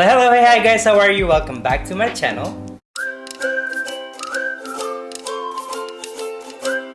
Hello, hey, hi guys, how are you? Welcome back to my channel.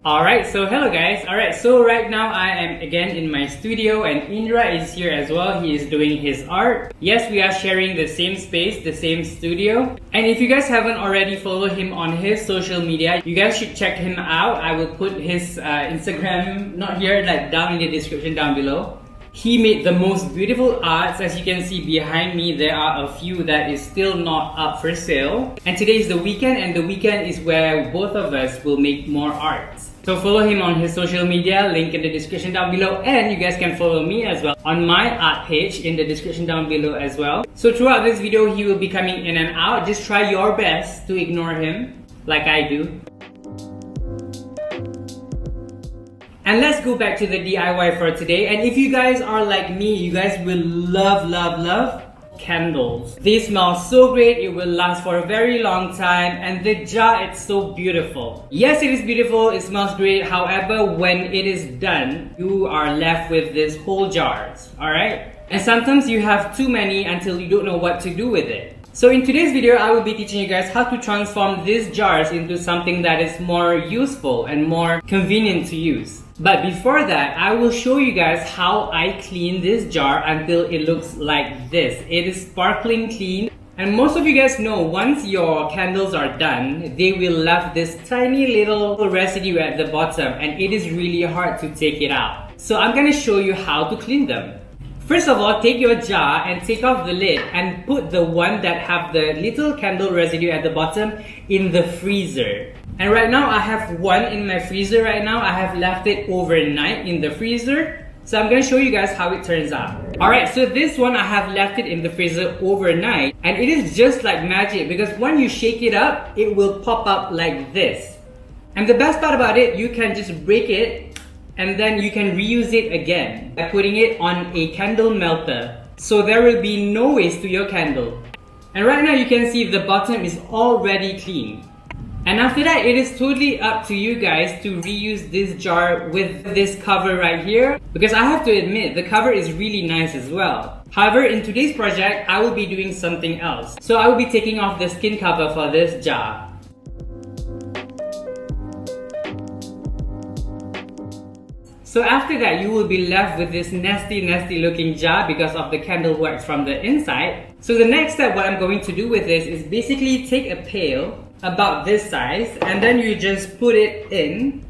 Alright, so hello guys. Alright, so right now I am again in my studio and Indra is here as well. He is doing his art. Yes, we are sharing the same space, the same studio. And if you guys haven't already followed him on his social media, you guys should check him out. I will put his Instagram, not here, like down in the description down below. He made the most beautiful arts. As you can see behind me, there are a few that is still not up for sale. And today is the weekend, and the weekend is where both of us will make more arts. So follow him on his social media, link in the description down below, and you guys can follow me as well on my art page in the description down below as well. So throughout this video, he will be coming in and out. Just try your best to ignore him, like I do. And let's go back to the DIY for today. And if you guys are like me, you guys will love candles. They smell so great, it will last for a very long time, and the jar, it's so beautiful. Yes, it is beautiful, it smells great. However, when it is done, you are left with these whole jars, alright? And sometimes you have too many until you don't know what to do with it. So in today's video, I will be teaching you guys how to transform these jars into something that is more useful and more convenient to use. But before that, I will show you guys how I clean this jar until it looks like this. It is sparkling clean. And most of you guys know, once your candles are done, they will leave this tiny little residue at the bottom, and it is really hard to take it out. So I'm gonna show you how to clean them. First of all, take your jar and take off the lid and put the one that have the little candle residue at the bottom in the freezer. And right now I have one in my freezer right now. I have left it overnight in the freezer. So I'm gonna show you guys how it turns out. Alright, so this one I have left it in the freezer overnight, and it is just like magic because when you shake it up, it will pop up like this. And the best part about it, you can just break it and then you can reuse it again by putting it on a candle melter. So there will be no waste to your candle. And right now you can see the bottom is already clean. And after that, it is totally up to you guys to reuse this jar with this cover right here, because I have to admit, the cover is really nice as well. However, in today's project, I will be doing something else. So I will be taking off the skin cover for this jar. So after that, you will be left with this nasty looking jar because of the candle wax from the inside. So the next step, what I'm going to do with this is basically take a pail about this size, and then you just put it in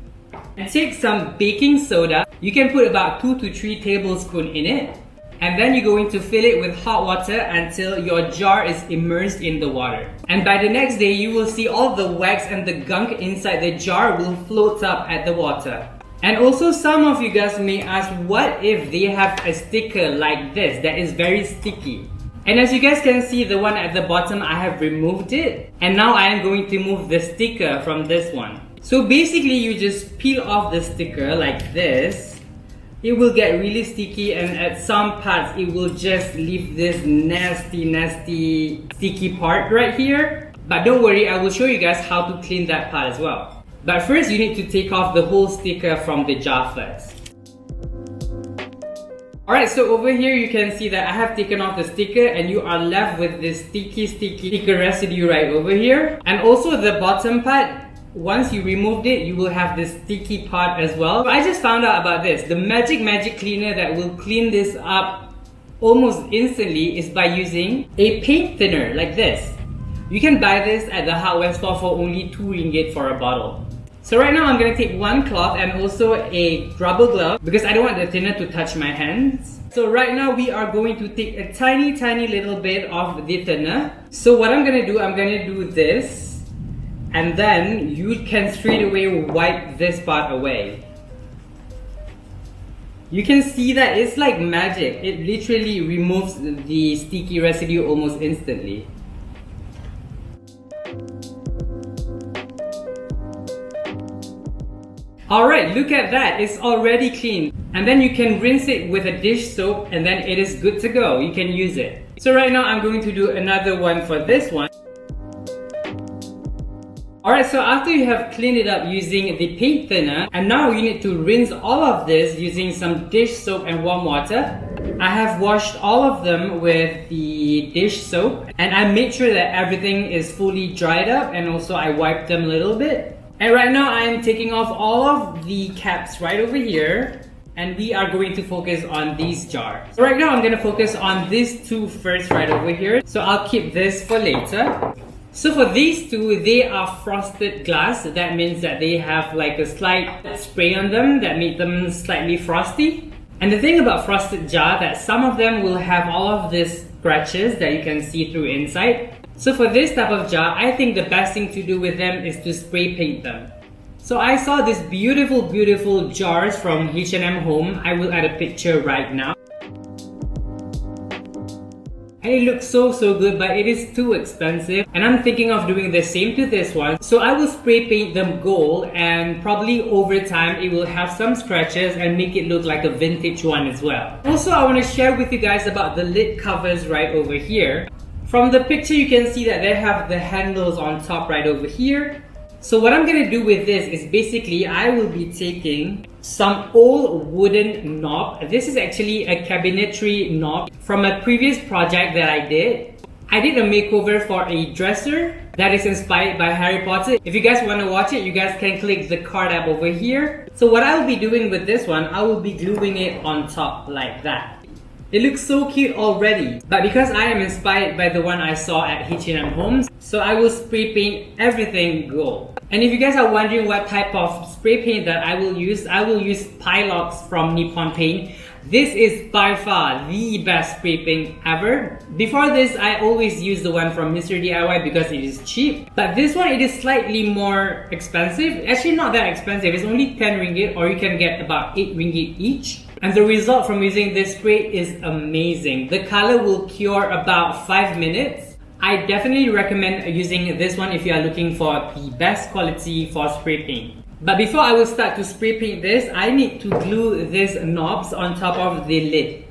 and take some baking soda. You can put about 2 to 3 tablespoons in it, and then you're going to fill it with hot water until your jar is immersed in the water. And by the next day, you will see all the wax and the gunk inside the jar will float up at the water. And also, some of you guys may ask, what if they have a sticker like this that is very sticky? And as you guys can see, the one at the bottom, I have removed it. And now I am going to remove the sticker from this one. So basically, you just peel off the sticker like this. It will get really sticky, and at some parts, it will just leave this nasty sticky part right here. But don't worry, I will show you guys how to clean that part as well. But first, you need to take off the whole sticker from the jar first. Alright, so over here you can see that I have taken off the sticker, and you are left with this sticky sticker residue right over here. And also the bottom part, once you removed it, you will have this sticky part as well. So I just found out about this. The magic cleaner that will clean this up almost instantly is by using a paint thinner like this. You can buy this at the hardware store for only 2 ringgit for a bottle. So right now I'm going to take one cloth and also a rubber glove because I don't want the thinner to touch my hands. So right now we are going to take a tiny little bit of the thinner. So what I'm going to do, I'm going to do this, and then you can straight away wipe this part away. You can see that it's like magic. It literally removes the sticky residue almost instantly. Alright, look at that, it's already clean. And then you can rinse it with a dish soap, and then it is good to go. You can use it. So right now I'm going to do another one for this one. Alright, so after you have cleaned it up using the paint thinner, and now you need to rinse all of this using some dish soap and warm water. I have washed all of them with the dish soap, and I made sure that everything is fully dried up, and also I wiped them a little bit. And right now I am taking off all of the caps right over here, and we are going to focus on these jars. So right now I'm going to focus on these two first right over here. So I'll keep this for later. So for these two, they are frosted glass. That means that they have like a slight spray on them that make them slightly frosty. And the thing about frosted jar, that some of them will have all of these scratches that you can see through inside. So for this type of jar, I think the best thing to do with them is to spray paint them. So I saw these beautiful jars from H&M Home. I will add a picture right now. And it looks so good, but it is too expensive. And I'm thinking of doing the same to this one. So I will spray paint them gold, and probably over time it will have some scratches and make it look like a vintage one as well. Also, I want to share with you guys about the lid covers right over here. From the picture you can see that they have the handles on top right over here. So what I'm gonna do with this is basically I will be taking some old wooden knob. This is actually a cabinetry knob from a previous project that I did. I did a makeover for a dresser that is inspired by Harry Potter. If you guys want to watch it, you guys can click the card app over here. So what I will be doing with this one, I will be gluing it on top like that. It looks so cute already, but because I am inspired by the one I saw at H&M Homes, so I will spray paint everything gold. And if you guys are wondering what type of spray paint that I will use Pilox from Nippon Paint. This is by far the best spray paint ever. Before this, I always use the one from Mr. DIY because it is cheap. But this one, it is slightly more expensive. Actually, not that expensive. It's only 10 ringgit, or you can get about 8 ringgit each. And the result from using this spray is amazing. The color will cure about 5 minutes. I definitely recommend using this one if you are looking for the best quality for spray paint. But before I will start to spray paint this, I need to glue these knobs on top of the lid.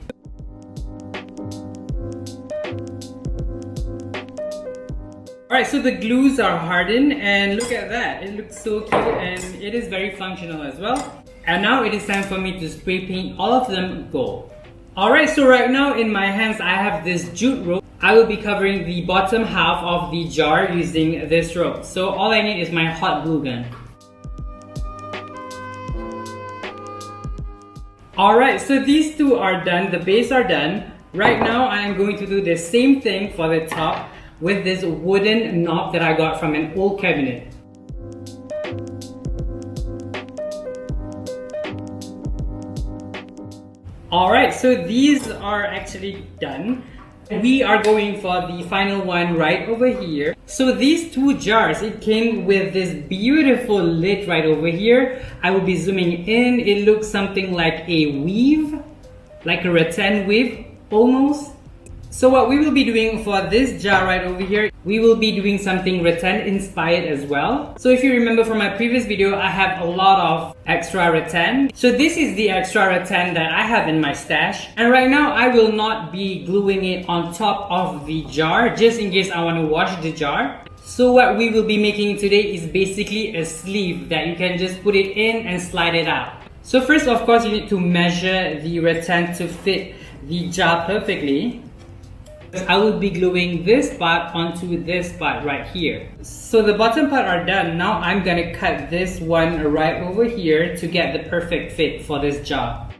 Alright, so the glues are hardened, and look at that. It looks so cute, and it is very functional as well. And now it is time for me to spray paint all of them gold. Alright, so right now in my hands I have this jute rope. I will be covering the bottom half of the jar using this rope. So all I need is my hot glue gun. Alright, so these two are done, the base are done. Right now I am going to do the same thing for the top with this wooden knob that I got from an old cabinet. Alright, so these are actually done. We are going for the final one right over here. So these two jars, it came with this beautiful lid right over here. I will be zooming in. It looks something like a weave, like a rattan weave almost. So what we will be doing for this jar right over here, we will be doing something rattan inspired as well. So if you remember from my previous video, I have a lot of extra rattan. So this is the extra rattan that I have in my stash. And right now I will not be gluing it on top of the jar just in case I want to wash the jar. So what we will be making today is basically a sleeve that you can just put it in and slide it out. So first, of course, you need to measure the rattan to fit the jar perfectly. I will be gluing this part onto this part right here. So the bottom part are done. Now I'm gonna cut this one right over here to get the perfect fit for this jar.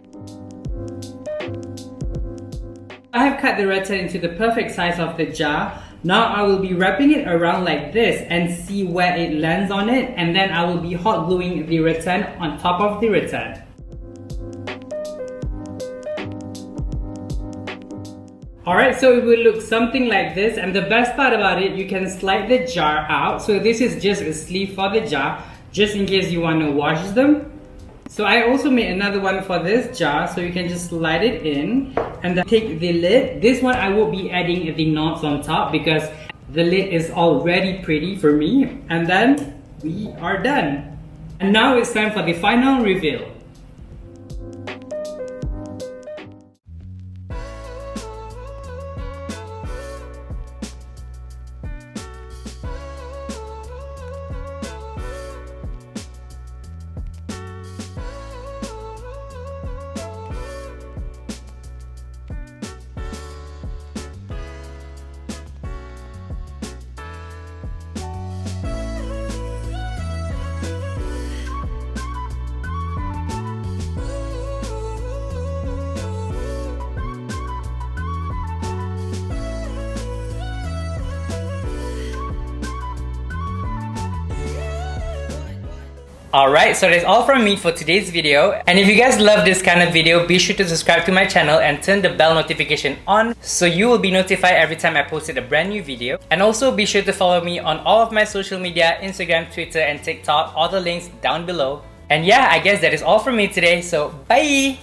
I have cut the rattan into the perfect size of the jar. Now I will be wrapping it around like this and see where it lands on it, and then I will be hot gluing the rattan on top of the rattan. Alright, so it will look something like this, and the best part about it, you can slide the jar out. So this is just a sleeve for the jar, just in case you want to wash them. So I also made another one for this jar, so you can just slide it in and then take the lid. This one I will be adding the knots on top because the lid is already pretty for me. And then we are done. And now it's time for the final reveal. Alright, so that's all from me for today's video. And if you guys love this kind of video, be sure to subscribe to my channel and turn the bell notification on so you will be notified every time I posted a brand new video. And also be sure to follow me on all of my social media, Instagram, Twitter, and TikTok, all the links down below. And yeah, I guess that is all from me today, so bye!